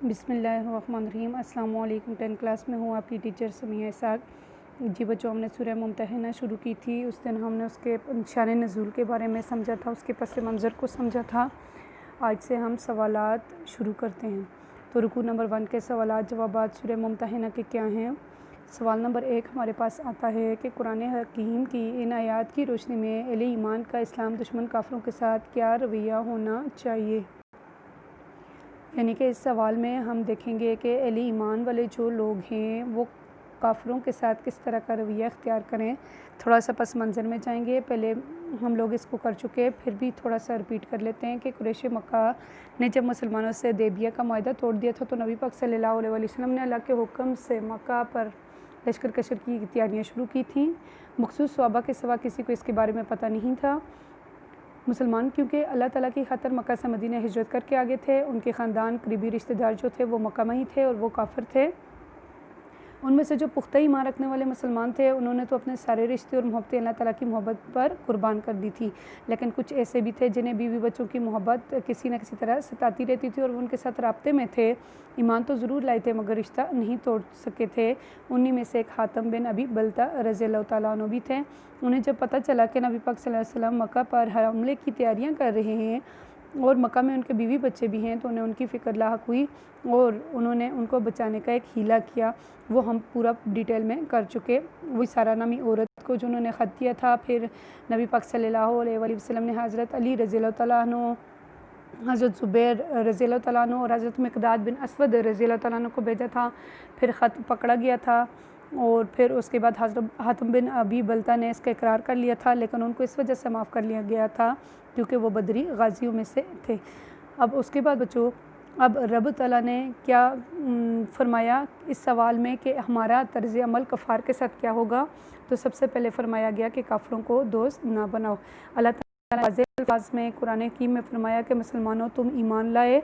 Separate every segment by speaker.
Speaker 1: بسم اللہ الرحمن الرحیم۔ السلام علیکم۔ 10 کلاس میں ہوں، آپ کی ٹیچر سمیہ اسحاق۔ جی بچوں، ہم نے سورہ ممتحنہ شروع کی تھی۔ اس دن ہم نے اس کے شان نزول کے بارے میں سمجھا تھا، اس کے پس منظر کو سمجھا تھا۔ آج سے ہم سوالات شروع کرتے ہیں۔ تو رکوع نمبر 1 کے سوالات جوابات سورہ ممتحنہ کے کیا ہیں؟ سوال نمبر 1 ہمارے پاس آتا ہے کہ قرآن حکیم کی ان آیات کی روشنی میں اہل ایمان کا اسلام دشمن کافروں کے ساتھ کیا رویہ ہونا چاہیے؟ یعنی کہ اس سوال میں ہم دیکھیں گے کہ اہل ایمان والے جو لوگ ہیں وہ کافروں کے ساتھ کس طرح کا رویہ اختیار کریں۔ تھوڑا سا پس منظر میں جائیں گے، پہلے ہم لوگ اس کو کر چکے، پھر بھی تھوڑا سا رپیٹ کر لیتے ہیں کہ قریش مکہ نے جب مسلمانوں سے حدیبیہ کا معاہدہ توڑ دیا تھا تو نبی پاک صلی اللہ علیہ وسلم نے اللہ کے حکم سے مکہ پر لشکر کشی کی تیاریاں شروع کی تھیں۔ مخصوص صحابہ کے سوا کسی کو اس کے بارے میں پتہ نہیں تھا۔ مسلمان کیونکہ اللہ تعالیٰ کی خاطر مکہ سے مدینہ ہجرت کر کے آگے تھے، ان کے خاندان قریبی رشتہ دار جو تھے وہ مکہ میں ہی تھے اور وہ کافر تھے۔ ان میں سے جو پختہ ایمان رکھنے والے مسلمان تھے انہوں نے تو اپنے سارے رشتے اور محبتیں اللہ تعالیٰ کی محبت پر قربان کر دی تھی، لیکن کچھ ایسے بھی تھے جنہیں بیوی بچوں کی محبت کسی نہ کسی طرح ستاتی رہتی تھی اور وہ ان کے ساتھ رابطے میں تھے، ایمان تو ضرور لائے تھے مگر رشتہ نہیں توڑ سکے تھے۔ انہی میں سے ایک حاتم بن ابی بلتع رضی اللہ تعالیٰ عنہ بھی تھے۔ انہیں جب پتہ چلا کہ نبی پاک صلی اللہ علیہ وسلم مکہ پر حملے کی تیاریاں کر رہے ہیں اور مکہ میں ان کے بیوی بچے بھی ہیں تو انہیں ان کی فکر لاحق ہوئی اور انہوں نے ان کو بچانے کا ایک حیلہ کیا، وہ ہم پورا ڈیٹیل میں کر چکے۔ وہی سارہ نامی عورت کو جو انہوں نے خط کیا تھا، پھر نبی پاک صلی اللہ علیہ وآلہ وسلم نے حضرت علی رضی اللہ تعالیٰ عنہ، حضرت زبیر رضی اللہ تعالیٰ عنہ اور حضرت مقداد بن اسود رضی اللہ تعالیٰ عنہ کو بھیجا تھا، پھر خط پکڑا گیا تھا اور پھر اس کے بعد حضرت حاتم بن ابی بلتع نے اس کا اقرار کر لیا تھا، لیکن ان کو اس وجہ سے معاف کر لیا گیا تھا کیونکہ وہ بدری غازیوں میں سے تھے۔ اب اس کے بعد بچوں، اب رب تعالیٰ نے کیا فرمایا اس سوال میں کہ ہمارا طرز عمل کفار کے ساتھ کیا ہوگا؟ تو سب سے پہلے فرمایا گیا کہ کافروں کو دوست نہ بناؤ۔ اللہ تعالیٰ نے واضح الفاظ میں قرآن حکیم میں فرمایا کہ مسلمانوں تم ایمان لائے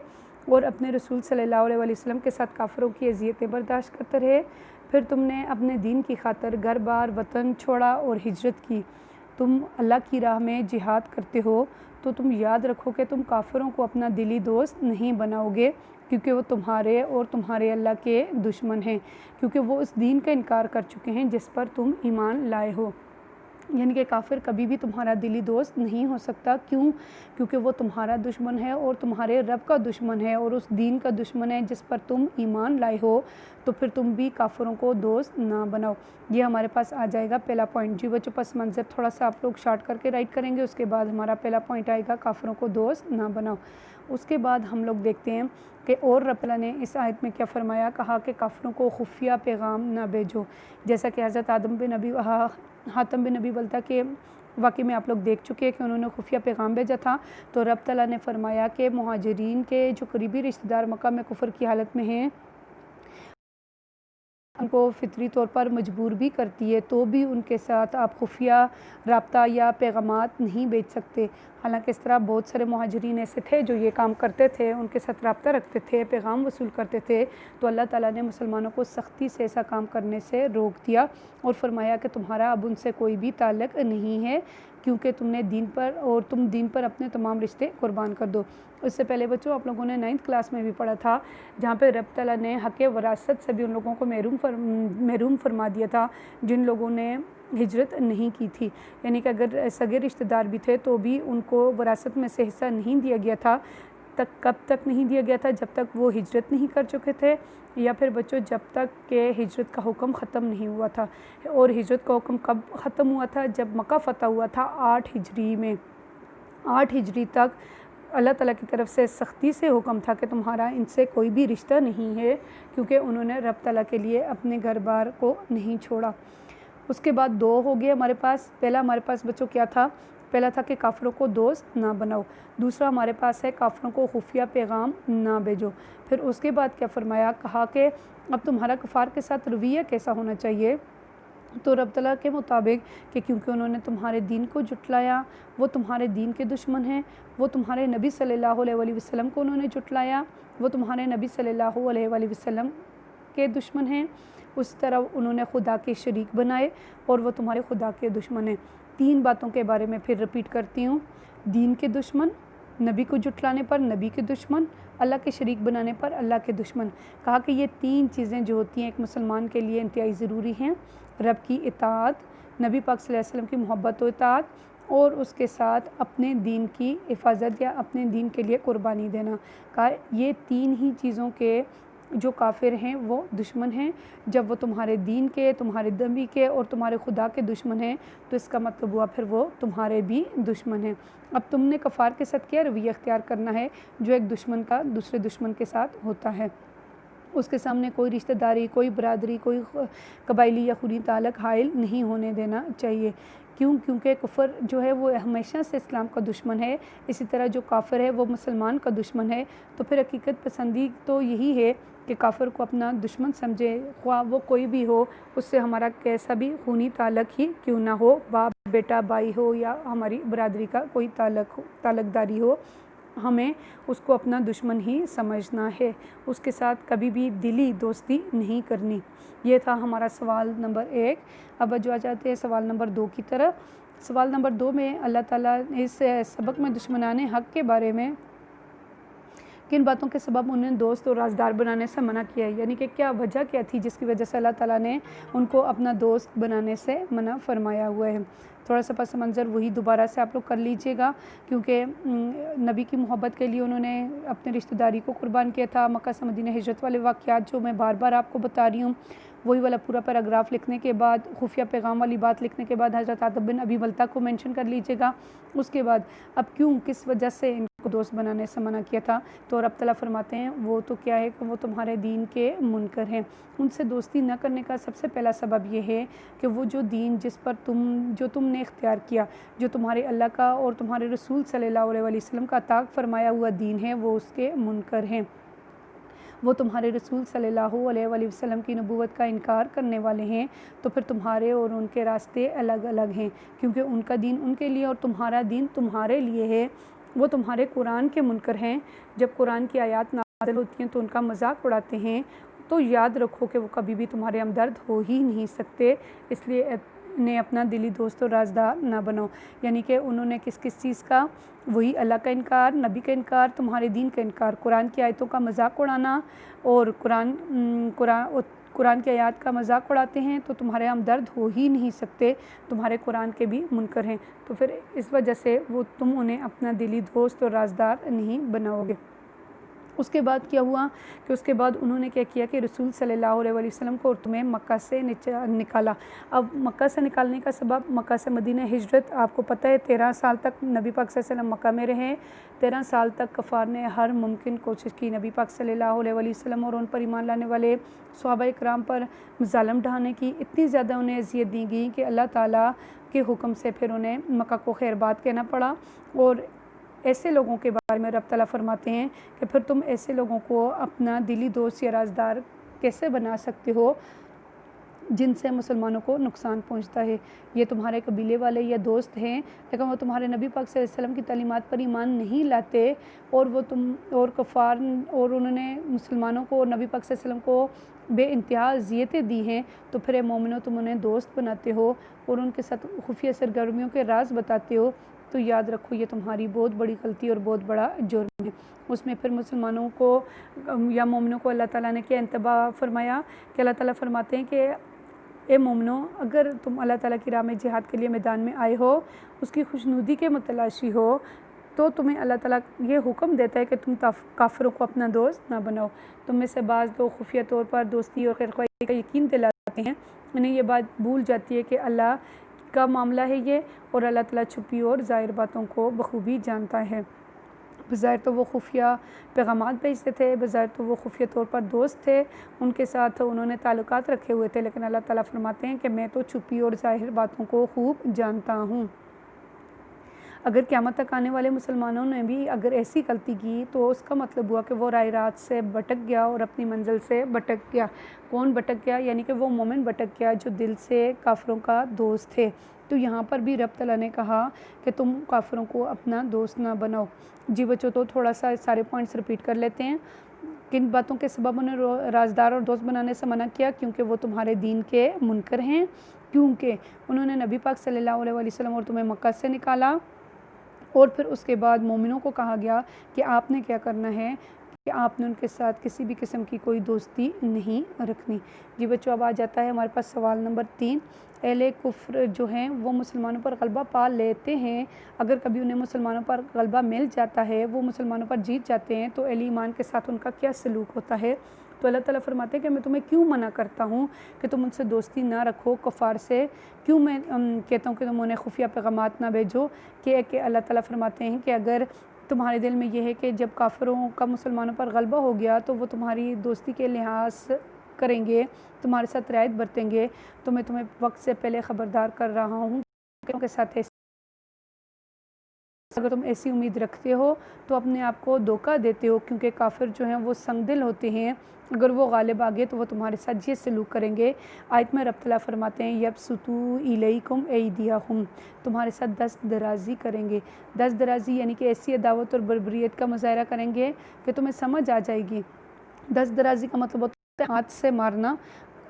Speaker 1: اور اپنے رسول صلی اللہ علیہ وآلہ وسلم کے ساتھ کافروں کی اذیتیں برداشت کرتے رہے، پھر تم نے اپنے دین کی خاطر گھر بار وطن چھوڑا اور ہجرت کی، تم اللہ کی راہ میں جہاد کرتے ہو، تو تم یاد رکھو کہ تم کافروں کو اپنا دلی دوست نہیں بناؤ گے کیونکہ وہ تمہارے اور تمہارے اللہ کے دشمن ہیں، کیونکہ وہ اس دین کا انکار کر چکے ہیں جس پر تم ایمان لائے ہو۔ یعنی کہ کافر کبھی بھی تمہارا دلی دوست نہیں ہو سکتا۔ کیوں؟ کیونکہ وہ تمہارا دشمن ہے اور تمہارے رب کا دشمن ہے اور اس دین کا دشمن ہے جس پر تم ایمان لائے ہو، تو پھر تم بھی کافروں کو دوست نہ بناؤ۔ یہ ہمارے پاس آ جائے گا پہلا پوائنٹ۔ جی بچوں، پس منظر تھوڑا سا آپ لوگ شارٹ کر کے رائٹ کریں گے، اس کے بعد ہمارا پہلا پوائنٹ آئے گا کافروں کو دوست نہ بناؤ۔ اس کے بعد ہم لوگ دیکھتے ہیں کہ اور رب اللہ نے اس آیت میں کیا فرمایا، کہا کہ کافروں کو خفیہ پیغام نہ بھیجو، جیسا کہ حضرت حاتم بن ابی بلتع کے واقعے میں آپ لوگ دیکھ چکے ہیں کہ انہوں نے خفیہ پیغام بھیجا تھا، تو رب تعالیٰ نے فرمایا کہ مہاجرین کے جو قریبی رشتہ دار مکہ میں کفر کی حالت میں ہیں، ان کو فطری طور پر مجبور بھی کرتی ہے تو بھی ان کے ساتھ آپ خفیہ رابطہ یا پیغامات نہیں بھیج سکتے۔ حالانکہ اس طرح بہت سارے مہاجرین ایسے تھے جو یہ کام کرتے تھے، ان کے ساتھ رابطہ رکھتے تھے، پیغام وصول کرتے تھے، تو اللہ تعالیٰ نے مسلمانوں کو سختی سے ایسا کام کرنے سے روک دیا اور فرمایا کہ تمہارا اب ان سے کوئی بھی تعلق نہیں ہے کیونکہ تم دین پر اپنے تمام رشتے قربان کر دو۔ اس سے پہلے بچوں آپ لوگوں نے 9th کلاس میں بھی پڑھا تھا جہاں پہ رب تعالیٰ نے حق وراثت سے بھی ان لوگوں کو محروم فرما دیا تھا جن لوگوں نے ہجرت نہیں کی تھی، یعنی کہ اگر سگے رشتہ دار بھی تھے تو بھی ان کو وراثت میں سے حصہ نہیں دیا گیا تھا۔ کب تک نہیں دیا گیا تھا؟ جب تک وہ ہجرت نہیں کر چکے تھے، یا پھر بچوں جب تک کہ ہجرت کا حکم ختم نہیں ہوا تھا۔ اور ہجرت کا حکم کب ختم ہوا تھا؟ جب مکہ فتح ہوا تھا 8 ہجری میں۔ 8 ہجری تک اللہ تعالیٰ کی طرف سے سختی سے حکم تھا کہ تمہارا ان سے کوئی بھی رشتہ نہیں ہے، کیونکہ انہوں نے رب تعالیٰ کے لیے اپنے گھر بار کو نہیں چھوڑا۔ اس کے بعد 2 ہو گئے ہمارے پاس۔ پہلا ہمارے پاس بچوں کیا تھا؟ پہلا تھا کہ کافروں کو دوست نہ بناؤ۔ دوسرا ہمارے پاس ہے کافروں کو خفیہ پیغام نہ بھیجو۔ پھر اس کے بعد کیا فرمایا؟ کہا کہ اب تمہارا کفار کے ساتھ رویہ کیسا ہونا چاہیے؟ تو رب تعالیٰ کے مطابق کہ کیونکہ انہوں نے تمہارے دین کو جھٹلایا، وہ تمہارے دین کے دشمن ہیں، وہ تمہارے نبی صلی اللہ علیہ وآلہ وسلم کو انہوں نے جھٹلایا، وہ تمہارے نبی صلی اللہ علیہ وآلہ وسلم کے دشمن ہیں، اس طرح انہوں نے خدا کے شریک بنائے اور وہ تمہارے خدا کے دشمن ہیں۔ 3 باتوں کے بارے میں پھر رپیٹ کرتی ہوں: دین کے دشمن، نبی کو جھٹلانے پر نبی کے دشمن اللہ کے شریک بنانے پر اللہ کے دشمن۔ کہا کہ یہ 3 چیزیں جو ہوتی ہیں ایک مسلمان کے لیے انتہائی ضروری ہیں، رب کی اطاعت، نبی پاک صلی اللہ علیہ وسلم کی محبت و اطاعت، اور اس کے ساتھ اپنے دین کی حفاظت یا اپنے دین کے لیے قربانی دینا۔ کہا یہ 3 ہی چیزوں کے جو کافر ہیں وہ دشمن ہیں۔ جب وہ تمہارے دین کے، تمہارے نبی کے اور تمہارے خدا کے دشمن ہیں تو اس کا مطلب ہوا پھر وہ تمہارے بھی دشمن ہیں۔ اب تم نے کفار کے ساتھ کیا رویہ اختیار کرنا ہے جو ایک دشمن کا دوسرے دشمن کے ساتھ ہوتا ہے۔ اس کے سامنے کوئی رشتہ داری، کوئی برادری، کوئی قبائلی یا خونی تعلق حائل نہیں ہونے دینا چاہیے۔ کیونکہ کفر جو ہے وہ ہمیشہ سے اسلام کا دشمن ہے، اسی طرح جو کافر ہے وہ مسلمان کا دشمن ہے۔ تو پھر حقیقت پسندی تو یہی ہے کہ کافر کو اپنا دشمن سمجھے، خواہ وہ کوئی بھی ہو، اس سے ہمارا کیسا بھی خونی تعلق ہی کیوں نہ ہو، باپ بیٹا بھائی ہو یا ہماری برادری کا کوئی تعلق داری ہو، ہمیں اس کو اپنا دشمن ہی سمجھنا ہے، اس کے ساتھ کبھی بھی دلی دوستی نہیں کرنی۔ یہ تھا ہمارا سوال نمبر 1۔ اب جو آ جاتے ہیں سوال نمبر 2 کی طرف۔ سوال نمبر 2 میں اللہ تعالیٰ نے اس سبق میں دشمنان حق کے بارے میں کن باتوں کے سبب انہیں دوست اور رازدار بنانے سے منع کیا ہے، یعنی کہ کیا وجہ کیا تھی جس کی وجہ سے اللہ تعالیٰ نے ان کو اپنا دوست بنانے سے منع فرمایا ہوا ہے۔ تھوڑا سا پس منظر وہی دوبارہ سے آپ لوگ کر لیجئے گا، کیونکہ نبی کی محبت کے لیے انہوں نے اپنے رشتہ داری کو قربان کیا تھا۔ مکہ سے مدینہ ہجرت والے واقعات جو میں بار بار آپ کو بتا رہی ہوں، وہی والا پورا پیراگراف لکھنے کے بعد، خفیہ پیغام والی بات لکھنے کے بعد حضرت عاطف بن ابی بلتہ کو مینشن کر لیجئے گا۔ اس کے بعد اب کیوں، کس وجہ سے ان کو دوست بنانے سے منع کیا تھا، تو رب تعالیٰ فرماتے ہیں وہ تو کیا ہے کہ وہ تمہارے دین کے منکر ہیں۔ ان سے دوستی نہ کرنے کا سب سے پہلا سبب یہ ہے کہ وہ جو دین جس پر تم نے اختیار کیا، جو تمہارے اللہ کا اور تمہارے رسول صلی اللہ علیہ وسلم کا عطا فرمایا ہوا دین ہے، وہ اس کے منکر ہیں۔ وہ تمہارے رسول صلی اللہ علیہ وسلم کی نبوت کا انکار کرنے والے ہیں، تو پھر تمہارے اور ان کے راستے الگ الگ ہیں، کیونکہ ان کا دین ان کے لیے اور تمہارا دین تمہارے لیے ہے۔ وہ تمہارے قرآن کے منکر ہیں، جب قرآن کی آیات نازل ہوتی ہیں تو ان کا مذاق اڑاتے ہیں، تو یاد رکھو کہ وہ کبھی بھی تمہارے ہمدرد ہو ہی نہیں سکتے، اس لیے انہیں اپنا دلی دوست اور رازدار نہ بناؤ۔ یعنی کہ انہوں نے کس چیز کا، وہی اللہ کا انکار، نبی کا انکار، تمہارے دین کا انکار، قرآن کی آیتوں کا مذاق اڑانا، اور قرآن کی آیات کا مذاق اڑاتے ہیں تو تمہارے ہمدرد ہو ہی نہیں سکتے، تمہارے قرآن کے بھی منکر ہیں، تو پھر اس وجہ سے تم انہیں اپنا دلی دوست اور رازدار نہیں بناؤ گے۔ اس کے بعد کیا ہوا کہ اس کے بعد انہوں نے کیا کیا کہ رسول صلی اللہ علیہ وسلم کو اور تمہیں مکہ سے نکالا۔ اب مکہ سے نکالنے کا سبب، مکہ سے مدینہ ہجرت آپ کو پتہ ہے 13 سال تک نبی پاک صلی اللہ علیہ وسلم مکہ میں رہے۔ 13 سال تک کفار نے ہر ممکن کوشش کی نبی پاک صلی اللہ علیہ وسلم اور ان پر ایمان لانے والے صحابہ اکرام پر ظلم ڈھانے کی، اتنی زیادہ انہیں اذیت دی گئی کہ اللہ تعالیٰ کے حکم سے پھر انہیں مکہ کو خیر بات کہنا پڑا۔ اور ایسے لوگوں کے بارے میں رب تعالیٰ فرماتے ہیں کہ پھر تم ایسے لوگوں کو اپنا دلی دوست یا رازدار کیسے بنا سکتے ہو جن سے مسلمانوں کو نقصان پہنچتا ہے۔ یہ تمہارے قبیلے والے یا دوست ہیں، لیکن وہ تمہارے نبی پاک صلی اللہ علیہ وسلم کی تعلیمات پر ایمان نہیں لاتے، اور کفار اور انہوں نے مسلمانوں کو اور نبی پاک صلی اللہ علیہ وسلم کو بے انتہا اذیتیں دی ہیں، تو پھر اے مومنو تم انہیں دوست بناتے ہو اور ان کے ساتھ خفیہ سرگرمیوں کے راز بتاتے ہو، تو یاد رکھو یہ تمہاری بہت بڑی غلطی اور بہت بڑا جرم ہے۔ اس میں پھر مسلمانوں کو یا مومنوں کو اللہ تعالیٰ نے کیا انتباہ فرمایا کہ اللہ تعالیٰ فرماتے ہیں کہ اے مومنو، اگر تم اللہ تعالیٰ کی راہ میں جہاد کے لیے میدان میں آئے ہو، اس کی خوشنودی کے متلاشی ہو، تو تمہیں اللہ تعالیٰ یہ حکم دیتا ہے کہ تم کافروں کو اپنا دوست نہ بناؤ۔ تم میں سے بعض لوگ خفیہ طور پر دوستی اور خیرخواہی کا یقین دلاتے ہیں، انہیں یہ بات بھول جاتی ہے کہ اللہ کا معاملہ ہے یہ، اور اللہ تعالیٰ چھپی اور ظاہر باتوں کو بخوبی جانتا ہے۔ بظاہر تو وہ خفیہ پیغامات بھیجتے تھے، بظاہر تو وہ خفیہ طور پر دوست تھے، ان کے ساتھ انہوں نے تعلقات رکھے ہوئے تھے، لیکن اللہ تعالیٰ فرماتے ہیں کہ میں تو چھپی اور ظاہر باتوں کو خوب جانتا ہوں۔ اگر قیامت تک آنے والے مسلمانوں نے بھی اگر ایسی غلطی کی تو اس کا مطلب ہوا کہ وہ راہ راست سے بھٹک گیا اور اپنی منزل سے بھٹک گیا۔ کون بھٹک گیا؟ یعنی کہ وہ مومن بھٹک گیا جو دل سے کافروں کا دوست تھے۔ تو یہاں پر بھی رب تعالیٰ نے کہا کہ تم کافروں کو اپنا دوست نہ بناؤ۔ جی بچوں، تو تھوڑا سا سارے پوائنٹس ریپیٹ کر لیتے ہیں۔ کن باتوں کے سبب انہیں رازدار اور دوست بنانے سے منع کیا؟ کیونکہ وہ تمہارے دین کے منکر ہیں، کیونکہ انہوں نے نبی پاک صلی اللہ علیہ وسلم اور تمہیں مکہ سے نکالا، اور پھر اس کے بعد مومنوں کو کہا گیا کہ آپ نے کیا کرنا ہے کہ آپ نے ان کے ساتھ کسی بھی قسم کی کوئی دوستی نہیں رکھنی۔ جی بچوں، اب آ جاتا ہے ہمارے پاس سوال نمبر 3۔ اہل کفر جو ہیں وہ مسلمانوں پر غلبہ پا لیتے ہیں، اگر کبھی انہیں مسلمانوں پر غلبہ مل جاتا ہے، وہ مسلمانوں پر جیت جاتے ہیں تو اہل ایمان کے ساتھ ان کا کیا سلوک ہوتا ہے؟ تو اللہ تعالیٰ فرماتے ہیں کہ میں تمہیں کیوں منع کرتا ہوں کہ تم ان سے دوستی نہ رکھو، کفار سے کیوں میں کہتا ہوں کہ تم انہیں خفیہ پیغامات نہ بھیجو، کہ اللہ تعالیٰ فرماتے ہیں کہ اگر تمہارے دل میں یہ ہے کہ جب کافروں کا مسلمانوں پر غلبہ ہو گیا تو وہ تمہاری دوستی کے لحاظ کریں گے، تمہارے ساتھ رعایت برتیں گے، تو میں تمہیں وقت سے پہلے خبردار کر رہا ہوں کہ ان کے ساتھ اگر تم ایسی امید رکھتے ہو تو اپنے آپ کو دھوکہ دیتے ہو، کیونکہ کافر جو ہیں وہ سنگ دل ہوتے ہیں، اگر وہ غالب آگے تو وہ تمہارے ساتھ یہ سلوک کریں گے۔ آیت میں رب تعالیٰ فرماتے ہیں یبسطوا الیکم ایدیہم، تمہارے ساتھ دست درازی کریں گے۔ دست درازی یعنی کہ ایسی عداوت اور بربریت کا مظاہرہ کریں گے کہ تمہیں سمجھ آ جائے گی۔ دست درازی کا مطلب ہوتا ہے ہاتھ سے مارنا۔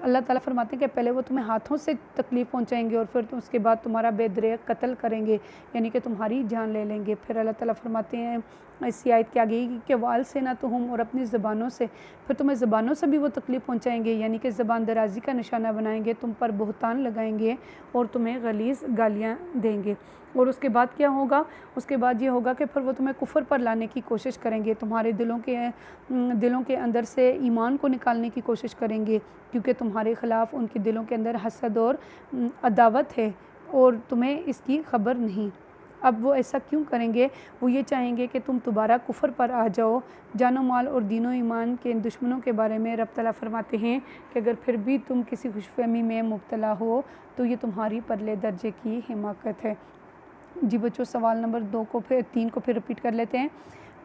Speaker 1: اللہ تعالیٰ فرماتے ہیں کہ پہلے وہ تمہیں ہاتھوں سے تکلیف پہنچائیں گے اور پھر اس کے بعد تمہارا بے دریغ قتل کریں گے، یعنی کہ تمہاری جان لے لیں گے۔ پھر اللہ تعالیٰ فرماتے ہیں اسی آیت کے آگے کہ وَأَلْسِنَتُهُمْ، اور اپنی زبانوں سے، پھر تمہیں زبانوں سے بھی وہ تکلیف پہنچائیں گے، یعنی کہ زبان درازی کا نشانہ بنائیں گے، تم پر بہتان لگائیں گے اور تمہیں غلیظ گالیاں دیں گے۔ اور اس کے بعد کیا ہوگا؟ اس کے بعد یہ ہوگا کہ پھر وہ تمہیں کفر پر لانے کی کوشش کریں گے، تمہارے دلوں کے اندر سے ایمان کو نکالنے کی کوشش کریں گے، کیونکہ تمہارے خلاف ان کے دلوں کے اندر حسد اور عداوت ہے اور تمہیں اس کی خبر نہیں۔ اب وہ ایسا کیوں کریں گے؟ وہ یہ چاہیں گے کہ تم دوبارہ کفر پر آ جاؤ۔ جان و مال اور دین و ایمان کے ان دشمنوں کے بارے میں رب تعالیٰ فرماتے ہیں کہ اگر پھر بھی تم کسی خوش فہمی میں مبتلا ہو تو یہ تمہاری پرلے درجے کی حماقت ہے۔ جی بچوں، سوال نمبر 3 کو پھر رپیٹ کر لیتے ہیں۔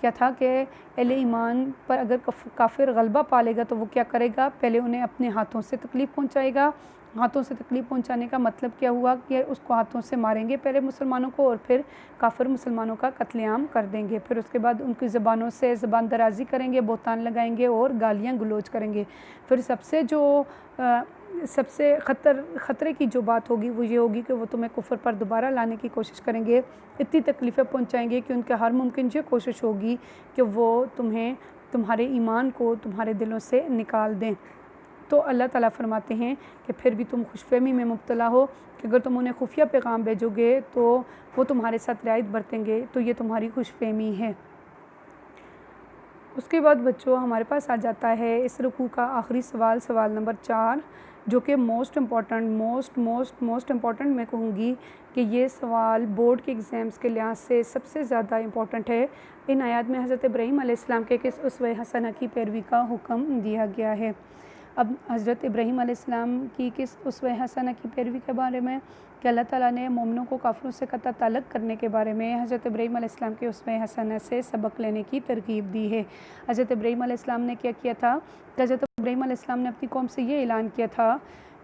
Speaker 1: کیا تھا کہ اہل ایمان پر اگر کافر غلبہ پا لے گا تو وہ کیا کرے گا؟ پہلے انہیں اپنے ہاتھوں سے تکلیف پہنچائے گا۔ ہاتھوں سے تکلیف پہنچانے کا مطلب کیا ہوا؟ کہ اس کو ہاتھوں سے ماریں گے پہلے مسلمانوں کو، اور پھر کافر مسلمانوں کا قتل عام کر دیں گے۔ پھر اس کے بعد ان کی زبانوں سے زبان درازی کریں گے، بہتان لگائیں گے اور گالیاں گلوچ کریں گے۔ پھر سب سے خطرے کی جو بات ہوگی وہ یہ ہوگی کہ وہ تمہیں کفر پر دوبارہ لانے کی کوشش کریں گے، اتنی تکلیفیں پہنچائیں گے کہ ان کے ہر ممکن یہ کوشش ہوگی کہ وہ تمہارے ایمان کو تمہارے دلوں سے نکال دیں۔ تو اللہ تعالیٰ فرماتے ہیں کہ پھر بھی تم خوش فہمی میں مبتلا ہو کہ اگر تم انہیں خفیہ پیغام بھیجو گے تو وہ تمہارے ساتھ رعایت برتیں گے، تو یہ تمہاری خوش فہمی ہے۔ اس کے بعد بچوں ہمارے پاس آ جاتا ہے اس رکوع کا آخری سوال، سوال نمبر 4، جو کہ موسٹ امپورٹنٹ میں کہوں گی کہ یہ سوال بورڈ کے ایگزامز کے لحاظ سے سب سے زیادہ امپورٹنٹ ہے۔ ان آیات میں حضرت ابراہیم علیہ السلام کے کس اسوہ حسنہ کی پیروی کا حکم دیا گیا ہے؟ اب حضرت ابراہیم علیہ السلام کی کس اسوہ حسنہ کی پیروی کے بارے میں؟ کہ اللہ تعالیٰ نے مومنوں کو کافروں سے قطع تعلق کرنے کے بارے میں حضرت ابراہیم علیہ السلام کے اسوہ حسنہ سے سبق لینے کی ترغیب دی ہے۔ حضرت ابراہیم علیہ السلام نے کیا کیا تھا؟ کہ حضرت ابراہیم علیہ السلام نے اپنی قوم سے یہ اعلان کیا تھا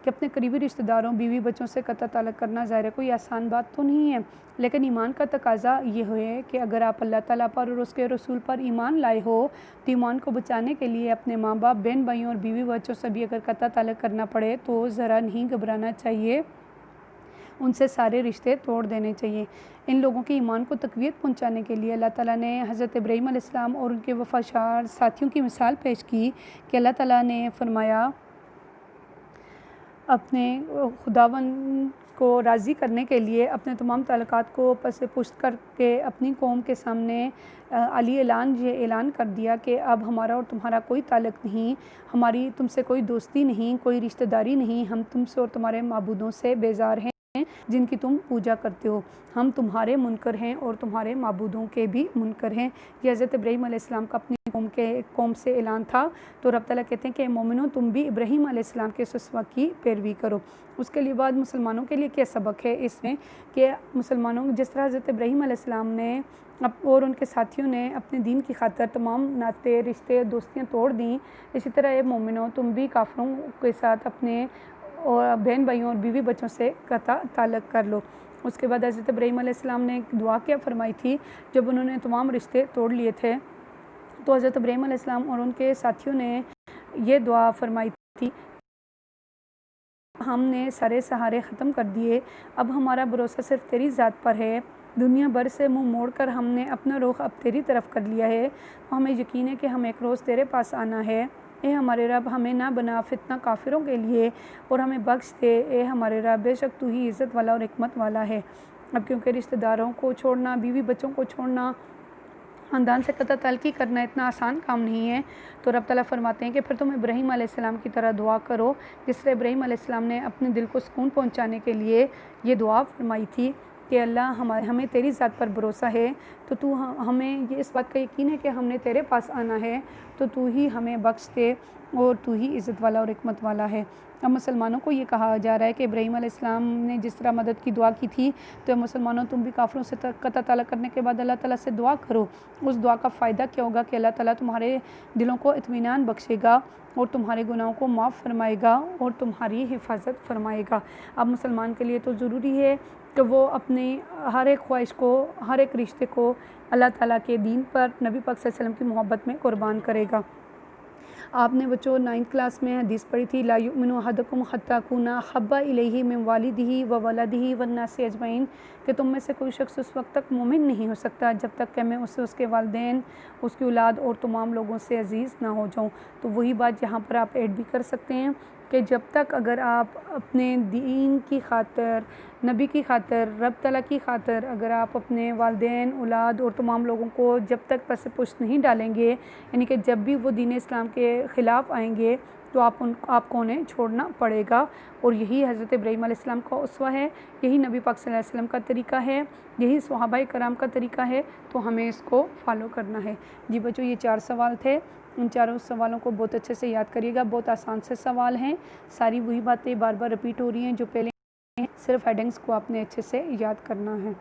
Speaker 1: کہ اپنے قریبی رشتہ داروں، بیوی بچوں سے قطع تعلق کرنا ظاہر ہے کوئی آسان بات تو نہیں ہے، لیکن ایمان کا تقاضا یہ ہے کہ اگر آپ اللہ تعالیٰ پر اور اس کے رسول پر ایمان لائے ہو تو ایمان کو بچانے کے لیے اپنے ماں باپ، بہن بھائیوں اور بیوی بچوں سے بھی اگر قطع تعلق کرنا پڑے تو ذرا نہیں گھبرانا چاہیے، ان سے سارے رشتے توڑ دینے چاہیے۔ ان لوگوں کے ایمان کو تقویت پہنچانے کے لیے اللہ تعالیٰ نے حضرت ابراہیم علیہ السلام اور ان کے وفادار ساتھیوں کی مثال پیش کی کہ اللہ تعالیٰ نے فرمایا اپنے خداوند کو راضی کرنے کے لیے اپنے تمام تعلقات کو پس پشت کر کے اپنی قوم کے سامنے علی یہ اعلان کر دیا کہ اب ہمارا اور تمہارا کوئی تعلق نہیں، ہماری تم سے کوئی دوستی نہیں، کوئی رشتہ داری نہیں، ہم تم سے اور تمہارے معبودوں سے بیزار ہیں جن کی تم پوجا کرتے ہو، ہم تمہارے منکر ہیں اور تمہارے معبودوں کے بھی منکر ہیں۔ یہ حضرت ابراہیم علیہ السلام کا اپنی قوم سے اعلان تھا۔ تو رب تعالیٰ کہتے ہیں کہ مومنوں تم بھی ابراہیم علیہ السلام کے اسوہ کی پیروی کرو۔ اس کے لیے بعد مسلمانوں کے لیے کیا سبق ہے اس میں؟ کہ مسلمانوں جس طرح حضرت ابراہیم علیہ السلام نے اور ان کے ساتھیوں نے اپنے دین کی خاطر تمام ناطے رشتے دوستیاں توڑ دیں، اسی طرح مومنوں تم بھی کافروں کے ساتھ اپنے اور بہن بھائیوں اور بیوی بچوں سے قطع تعلق کر لو۔ اس کے بعد حضرت ابراہیم علیہ السلام نے ایک دعا کیا فرمائی تھی جب انہوں نے تمام رشتے توڑ لیے تھے؟ تو حضرت ابراہیم علیہ السلام اور ان کے ساتھیوں نے یہ دعا فرمائی تھی، ہم نے سارے سہارے ختم کر دیے، اب ہمارا بھروسہ صرف تیری ذات پر ہے، دنیا بھر سے منہ موڑ کر ہم نے اپنا رخ اب تیری طرف کر لیا ہے، ہمیں یقین ہے کہ ہم ایک روز تیرے پاس آنا ہے۔ اے ہمارے رب، ہمیں نہ بنا فتنہ کافروں کے لیے اور ہمیں بخش دے۔ اے ہمارے رب، بے شک تو ہی عزت والا اور حکمت والا ہے۔ اب کیونکہ رشتہ داروں کو چھوڑنا، بیوی بچوں کو چھوڑنا، خاندان سے قطع تعلقی کرنا اتنا آسان کام نہیں ہے، تو رب تعالیٰ فرماتے ہیں کہ پھر تم ابراہیم علیہ السلام کی طرح دعا کرو، جس طرح ابراہیم علیہ السلام نے اپنے دل کو سکون پہنچانے کے لیے یہ دعا فرمائی تھی کہ اللہ ہمیں تیری ذات پر بھروسہ ہے، تو ہمیں یہ اس بات کا یقین ہے کہ ہم نے تیرے پاس آنا ہے، تو ہی ہمیں بخش دے اور تو ہی عزت والا اور حکمت والا ہے۔ اب مسلمانوں کو یہ کہا جا رہا ہے کہ ابراہیم علیہ السلام نے جس طرح مدد کی دعا کی تھی، تو مسلمانوں تم بھی کافروں سے قطع تعلق کرنے کے بعد اللہ تعالیٰ سے دعا کرو۔ اس دعا کا فائدہ کیا ہوگا کہ اللہ تعالیٰ تمہارے دلوں کو اطمینان بخشے گا اور تمہارے گناہوں کو معاف فرمائے گا اور تمہاری حفاظت فرمائے گا۔ اب مسلمان کے لیے تو ضروری ہے کہ وہ اپنی ہر ایک خواہش کو، ہر ایک رشتے کو اللہ تعالیٰ کے دین پر، نبی پاک صلی اللہ علیہ وسلم کی محبت میں قربان کرے گا۔ آپ نے بچوں 9th کلاس میں حدیث پڑھی تھی، لا یؤمن احدکم حتی اکون احب الیہ من والدہ وولدہ والناس اجمعین، کہ تم میں سے کوئی شخص اس وقت تک مومن نہیں ہو سکتا جب تک کہ میں اسے اس کے والدین، اس کی اولاد اور تمام لوگوں سے عزیز نہ ہو جاؤں۔ تو وہی بات یہاں پر آپ ایڈ بھی کر سکتے ہیں کہ جب تک اگر آپ اپنے دین کی خاطر، نبی کی خاطر، رب تعالیٰ کی خاطر اگر آپ اپنے والدین، اولاد اور تمام لوگوں کو جب تک پس پشت نہیں ڈالیں گے، یعنی کہ جب بھی وہ دین اسلام کے خلاف آئیں گے تو آپ کو انہیں چھوڑنا پڑے گا، اور یہی حضرت ابراہیم علیہ السلام کا اسوہ ہے، یہی نبی پاک صلی اللہ علیہ وسلم کا طریقہ ہے، یہی صحابہ کرام کا طریقہ ہے، تو ہمیں اس کو فالو کرنا ہے۔ جی بچوں، یہ 4 سوال تھے، ان چاروں سوالوں کو بہت اچھے سے یاد کریے گا، بہت آسان سے سوال ہیں، ساری وہی باتیں بار بار رپیٹ ہو رہی ہیں جو پہلے ہیں، صرف ہیڈنگز کو آپ نے اچھے سے یاد کرنا ہے۔